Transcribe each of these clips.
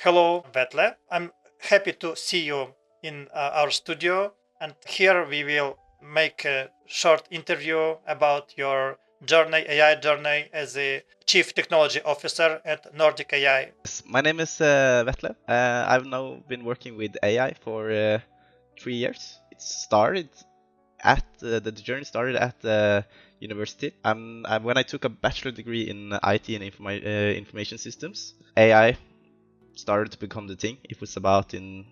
Hello, Vetle. I'm happy to see you in our studio. And here we will make a short interview about your journey, AI journey as a Chief Technology Officer at Nordic AI. Yes, my name is Vetle. I've now been working with AI for 3 years. It started at the journey started at university. When I took a bachelor degree in IT and information systems, AI started to become the thing. It was about in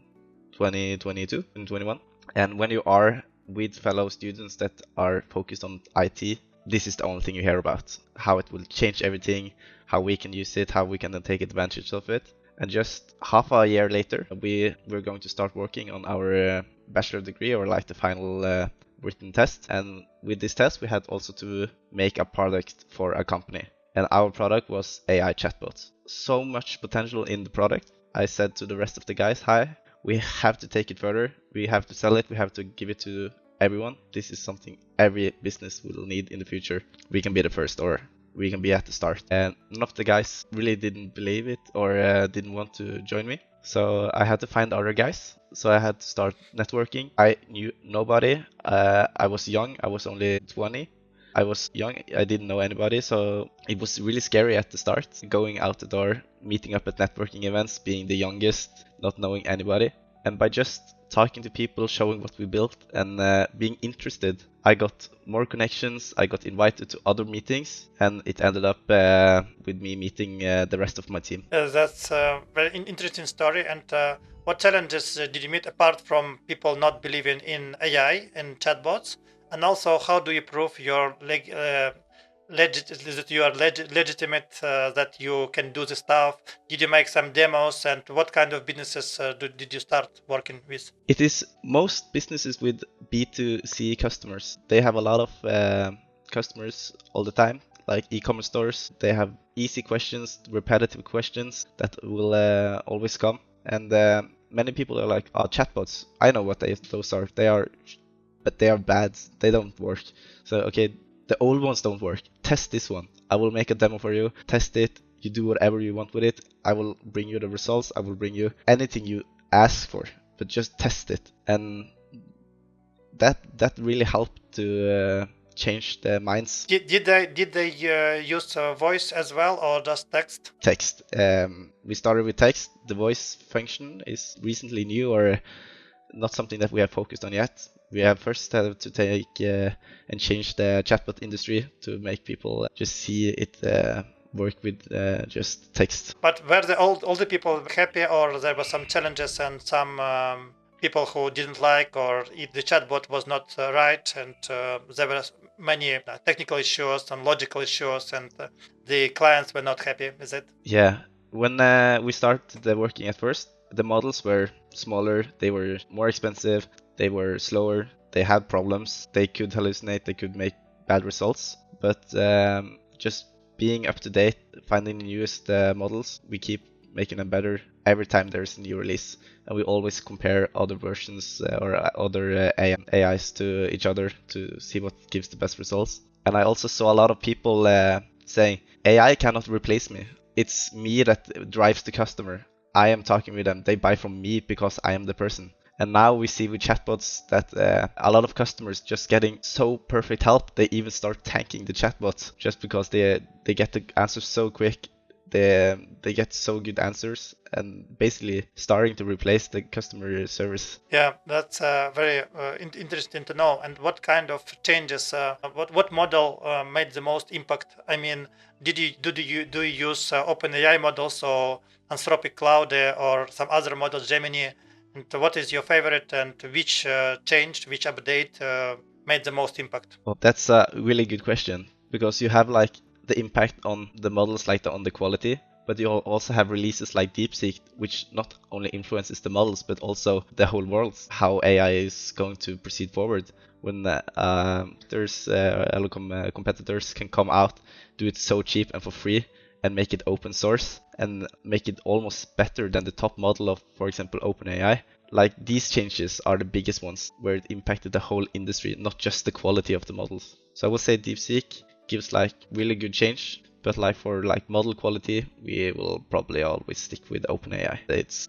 2022 and 21. And when you are with fellow students that are focused on IT, this is the only thing you hear about. How it will change everything, how we can use it, how we can then take advantage of it. And just half a year later, we're going to start working on our bachelor degree, or like the final written test. And with this test, we had also to make a product for a company. And our product was AI chatbots. So much potential in the product. I said to the rest of the guys, hi, we have to take it further. We have to sell it. We have to give it to everyone. This is something every business will need in the future. We can be the first, or we can be at the start. And none of the guys really didn't believe it, or didn't want to join me. So I had to find other guys. So I had to start networking. I knew nobody. I was young. I was only 20. I was young, I didn't know anybody, so it was really scary at the start, going out the door, meeting up at networking events, being the youngest, not knowing anybody. And by just talking to people, showing what we built, and being interested, I got more connections, I got invited to other meetings, and it ended up with me meeting the rest of my team. That's a very interesting story. And what challenges did you meet apart from people not believing in AI and chatbots? And also, how do you prove that you are legitimate, that you can do the stuff? Did you make some demos, and what kind of businesses did you start working with? It is most businesses with B2C customers. They have a lot of customers all the time, like e-commerce stores. They have easy questions, repetitive questions that will always come. And many people are like, oh, chatbots. I know what those are. But they are bad. They don't work. So, okay, the old ones don't work. Test this one. I will make a demo for you. Test it. You do whatever you want with it. I will bring you the results. I will bring you anything you ask for, but just test it. And that really helped to change the minds. Did they use voice as well, or just text? Text. We started with text. The voice function is recently new, or not something that we have focused on yet. We have first had to take and change the chatbot industry to make people just see it work with just text. But were the older people happy, or there were some challenges and some people who didn't like, or if the chatbot was not right, and there were many technical issues and logical issues, and the clients were not happy with it? Yeah, when we started working at first, the models were smaller, they were more expensive, they were slower, they had problems, they could hallucinate, they could make bad results. But just being up to date, finding the newest models, we keep making them better every time there's a new release. And we always compare other versions or other AIs to each other to see what gives the best results. And I also saw a lot of people saying, AI cannot replace me. It's me that drives the customer. I am talking with them. They buy from me because I am the person. And now we see with chatbots that a lot of customers just getting so perfect help, they even start thanking the chatbot just because they get the answers so quick. They get so good answers, and basically starting to replace the customer service. Yeah, that's very interesting to know. And what kind of changes? What model made the most impact? I mean, do you use OpenAI models, or Anthropic Cloud, or some other models, Gemini? And what is your favorite, and which changed, which update made the most impact? Well, that's a really good question, because you have like the impact on the models, like on the quality, but you also have releases like DeepSeek, which not only influences the models, but also the whole world, how AI is going to proceed forward. When there's competitors can come out, do it so cheap and for free, and make it open source, and make it almost better than the top model of, for example, OpenAI. Like, these changes are the biggest ones, where it impacted the whole industry, not just the quality of the models. So I would say DeepSeek gives like really good change, But like for like model quality, we will probably always stick with OpenAI. It's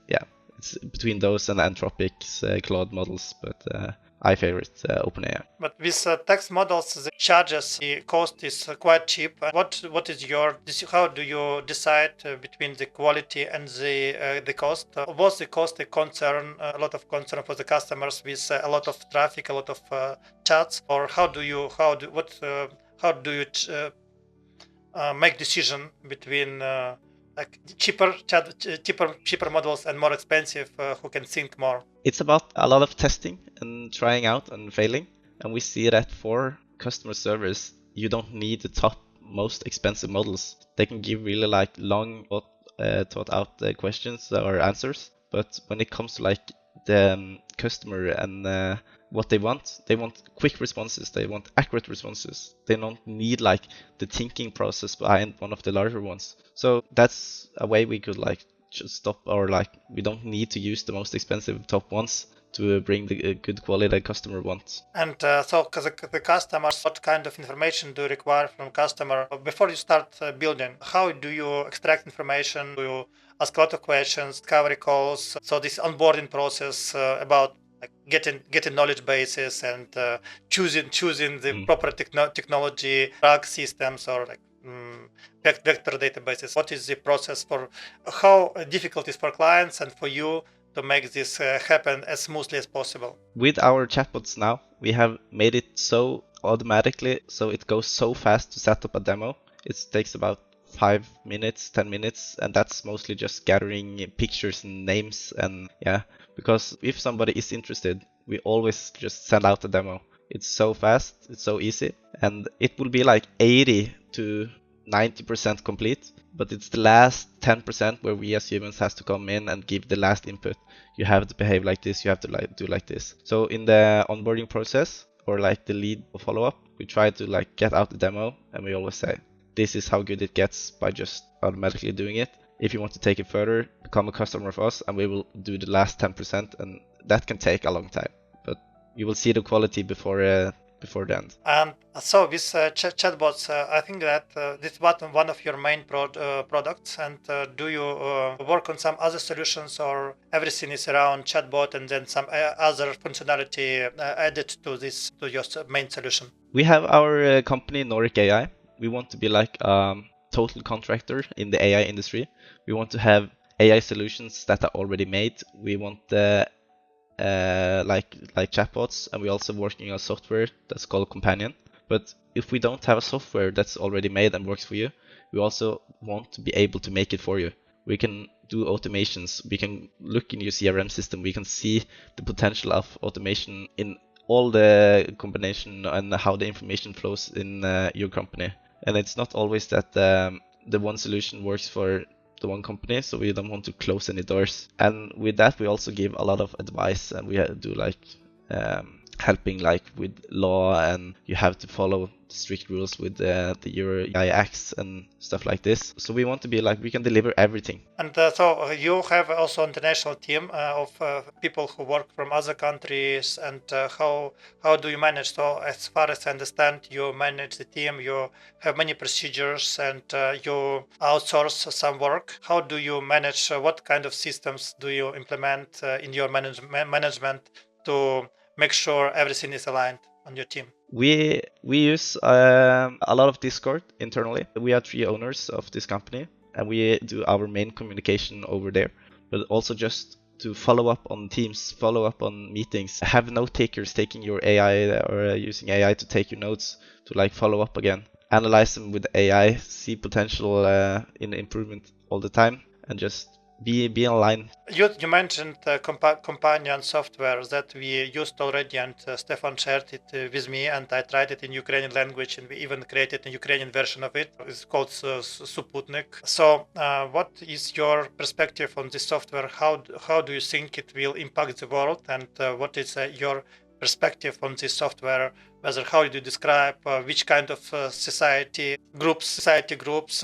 between those and Anthropic's Claude models, but I favorite OpenAI. But with text models, the charges, the cost is quite cheap. What is your how do you decide between the quality and the cost? Was the cost a concern, a lot of concern for the customers with a lot of traffic, a lot of chats, or how do you make decision between like cheaper models and more expensive who can think more? It's about a lot of testing and trying out and failing. And we see that for customer service, you don't need the top most expensive models. They can give really like long thought out questions or answers. But when it comes to like the customer and what they want quick responses. They want accurate responses. They don't need like the thinking process behind one of the larger ones. So that's a way we could like just stop, or like we don't need to use the most expensive top ones to bring the good quality the customer wants. And so, because the customers, what kind of information do you require from customer before you start building? How do you extract information? Do you ask a lot of questions, discovery calls? So this onboarding process about like getting knowledge bases and choosing the proper technology, RAG systems, or like vector databases. What is the process for how difficult it is for clients and for you to make this happen as smoothly as possible? With our chatbots now, we have made it so automatically, so it goes so fast to set up a demo. It takes about 5 minutes, 10 minutes, and that's mostly just gathering pictures and names. And yeah, because if somebody is interested, we always just send out a demo. It's so fast, it's so easy, and it will be like 80 to 90% complete, but it's the last 10% where we as humans has to come in and give the last input. You have to behave like this, you have to like do like this. So in the onboarding process, or like the lead follow-up, we try to like get out the demo, and we always say, this is how good it gets by just automatically doing it. If you want to take it further, become a customer of us, and we will do the last 10%, and that can take a long time. But you will see the quality before the end. And so with chatbots, I think that this is one of your main products. And do you work on some other solutions, or everything is around chatbot and then some other functionality added to your main solution? We have our company Nordic AI. We want to be like total contractor in the AI industry. We want to have AI solutions that are already made. We want like chatbots, and we're also working on software that's called Companion. But if we don't have a software that's already made and works for you, we also want to be able to make it for you. We can do automations. We can look in your CRM system. We can see the potential of automation in all the combination and how the information flows in your company. And it's not always that the one solution works for the one company, so we don't want to close any doors. And with that, we also give a lot of advice, and we do like helping like with law, and you have to follow strict rules with the Euro AI Acts and stuff like this. So we want to be like, we can deliver everything. And so you have also an international team of people who work from other countries, and how do you manage? So as far as I understand, you manage the team, you have many procedures, and you outsource some work. How do you manage? What kind of systems do you implement in your management to make sure everything is aligned on your team? We use a lot of Discord internally. We are 3 owners of this company, and we do our main communication over there. But also just to follow up on teams, follow up on meetings, have note takers taking your AI or using AI to take your notes to like follow up again, analyze them with AI, see potential in improvement all the time, and just be online. You mentioned companion software that we used already, and Stefan shared it with me, and I tried it in Ukrainian language, and we even created a Ukrainian version of it. It's called Suputnik. So what is your perspective on this software? How do you think it will impact the world, and what is your perspective on this software? Whether how do you describe which kind of society groups,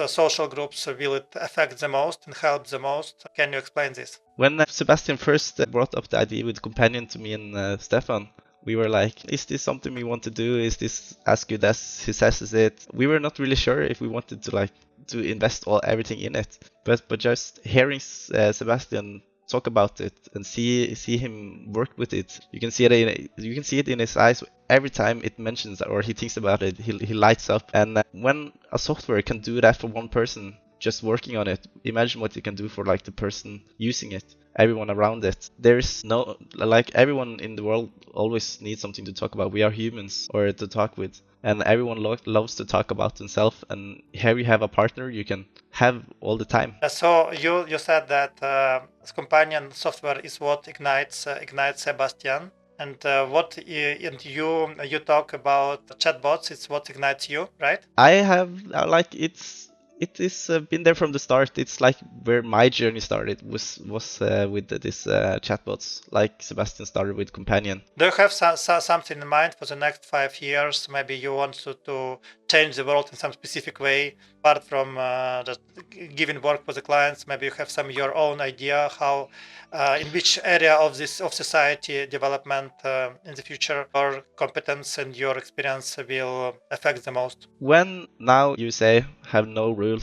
social groups will it affect the most and help the most? Can you explain this? When Sebastian first brought up the idea with Companion to me and Stefan, We were like, is this something we want to do? Is this as good as he says it? We were not really sure if we wanted to like to invest everything in it. But just hearing Sebastian talk about it and see him work with it, you can see it in his eyes every time it mentions or he thinks about it. He lights up. And when a software can do that for one person just working on it, imagine what you can do for like the person using it, everyone around it. There's no, like, everyone in the world always needs something to talk about. We are humans, or to talk with, and everyone loves to talk about themselves. And here you have a partner you can have all the time. So you said that companion software is what ignites Sebastian, and what and you talk about chatbots. It's what ignites you, right? I have like it is been there from the start. It's like where my journey started was with this chatbots. Like Sebastian started with Companion. Do you have something in mind for the next 5 years? Maybe you want to change the world in some specific way, apart from just giving work for the clients. Maybe you have some your own idea how, in which area of society development in the future, your competence and your experience will affect the most. When now USA have no rules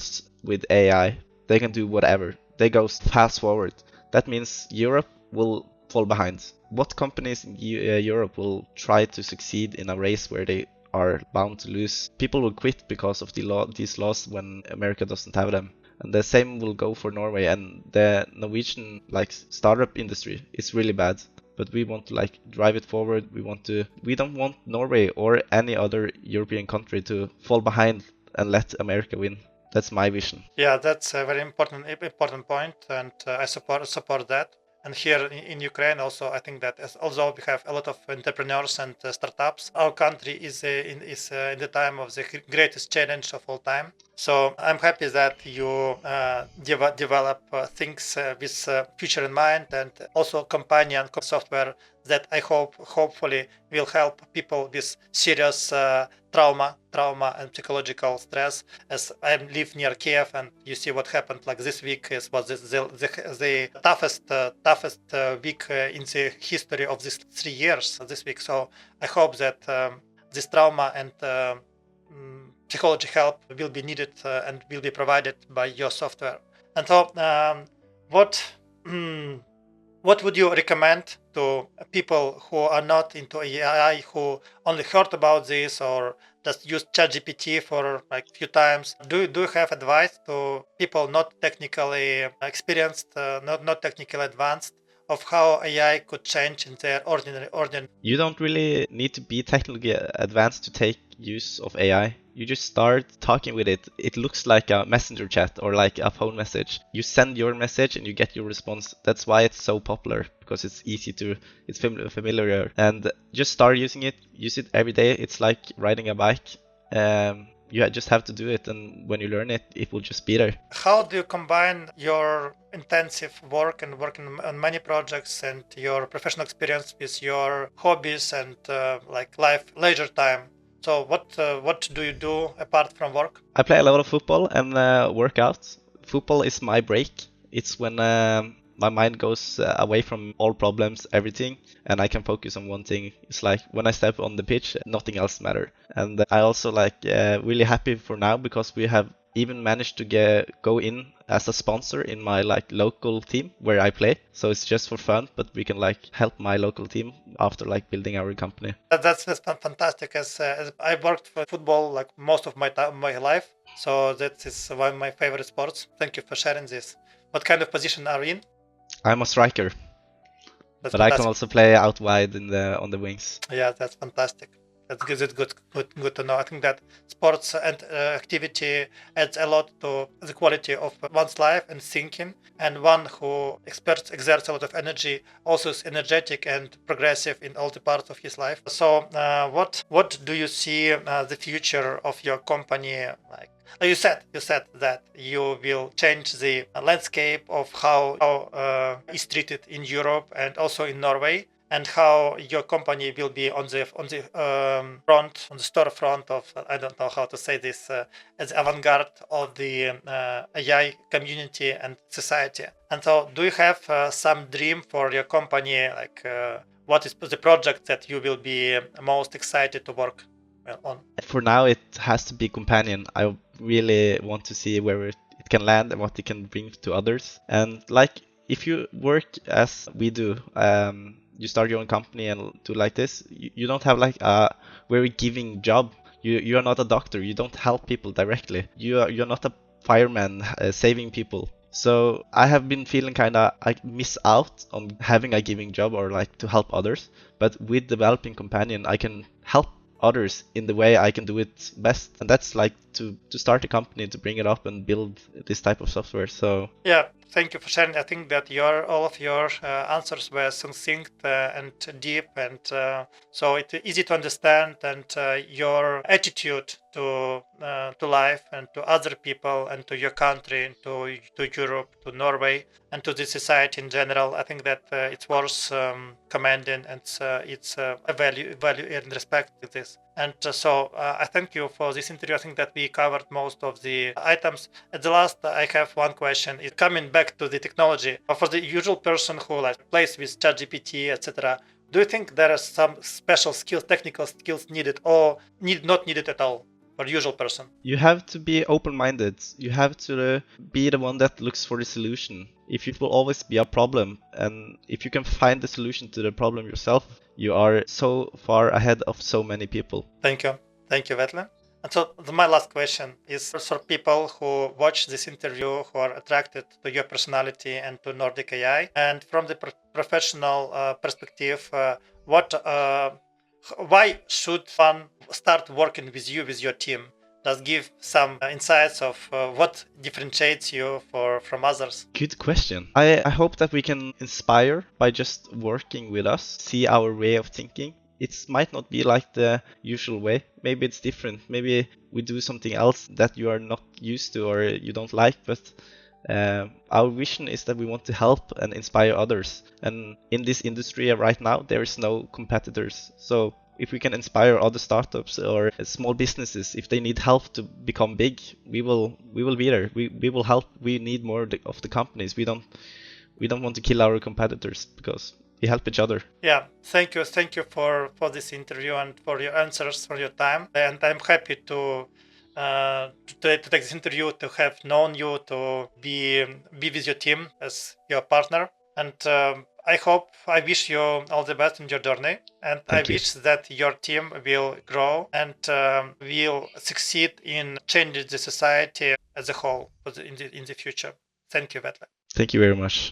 with AI, they can do whatever. They go fast forward. That means Europe will fall behind. What companies in Europe will try to succeed in a race where they are bound to lose? People will quit because of these laws when America doesn't have them. And the same will go for Norway. And the Norwegian like startup industry is really bad. But we want to like drive it forward. We don't want Norway or any other European country to fall behind and let America win. That's my vision. Yeah, that's a very important point, and I support that. And here in Ukraine also, I think that although we have a lot of entrepreneurs and startups, our country is in the time of the greatest challenge of all time. So I'm happy that you develop things with future in mind, and also companion software that I hopefully will help people with serious trauma and psychological stress. As I live near Kiev, and you see what happened like this week was the toughest week in the history of these 3 years this week. So I hope that this trauma and psychology help will be needed and will be provided by your software. And so what what would you recommend to people who are not into AI, who only heard about this or just use ChatGPT for like few times? Do you have advice to people not technically experienced, not technically advanced, of how AI could change in their ordinary? You don't really need to be technically advanced to take use of AI. You just start talking with it. It looks like a messenger chat or like a phone message. You send your message and you get your response. That's why it's so popular, because it's easy to, it's familiar. And just start using it. Use it every day. It's like riding a bike. You just have to do it, and when you learn it, it will just be there. How do you combine your intensive work and working on many projects and your professional experience with your hobbies and like leisure time? So what do you do apart from work? I play a lot of football and work out. Football is my break. It's when my mind goes away from all problems, everything, and I can focus on one thing. It's like when I step on the pitch, nothing else matters. And I also like really happy for now because we have even managed to go in as a sponsor in my like local team where I play. So it's just for fun, but we can like help my local team after like building our company. That's fantastic. As I worked for football like most of my life, so that is one of my favorite sports. Thank you for sharing this. What kind of position are you in? I'm a striker, That's but fantastic. I can also play out wide on the wings. Yeah, that's fantastic. That's good to know. I think that sports and activity adds a lot to the quality of one's life and thinking. And one who exerts a lot of energy also is energetic and progressive in all the parts of his life. So, what do you see the future of your company like? You said that you will change the landscape of how is treated in Europe and also in Norway, and how your company will be on the front, on the storefront of, I don't know how to say this, as avant-garde of the AI community and society. And so, do you have some dream for your company, like what is the project that you will be most excited to work on? For now, it has to be companion. I really want to see where it can land and what it can bring to others. And like if you work as we do, you start your own company and do like this, you don't have like a very giving job. You are not a doctor. You don't help people directly. You're not a fireman saving people. So I have been feeling kind of I miss out on having a giving job or like to help others. But with developing companion, I can help others in the way I can do it best, and that's like to start a company, to bring it up and build this type of software. So yeah, thank you for sharing. I think that all of your answers were succinct and deep, and so it's easy to understand. And your attitude to life and to other people and to your country, to Europe, to Norway, and to the society in general, I think that it's worth commending, and it's a value and respect to this. And so I thank you for this interview. I think that we covered most of the items. At the last, I have one question. It's coming back to the technology. For the usual person who like plays with ChatGPT, etc., do you think there are some special skills, technical skills needed, or not needed at all for the usual person? you have to be open-minded. You have to be the one that looks for the solution. If it will always be a problem, and if you can find the solution to the problem yourself, you are so far ahead of so many people. Thank you. Thank you, Vetle. And so my last question is for people who watch this interview, who are attracted to your personality and to Nordic AI. And from the professional perspective, why should one start working with you, with your team? Does give some insights of what differentiates you from others? Good question. I hope that we can inspire by just working with us, see our way of thinking. It might not be like the usual way. Maybe it's different. Maybe we do something else that you are not used to or you don't like. But our vision is that we want to help and inspire others. And in this industry right now, there is no competitors. So if we can inspire other startups or small businesses, if they need help to become big, we will be there. We will help. We need more of the companies. We don't want to kill our competitors because we help each other. Yeah, thank you for this interview and for your answers, for your time. And I'm happy to take this interview, to have known you, to be with your team as your partner. And I wish you all the best in your journey. And I wish that your team will grow and will succeed in changing the society as a whole in the future. Thank you, Vetle. Thank you very much.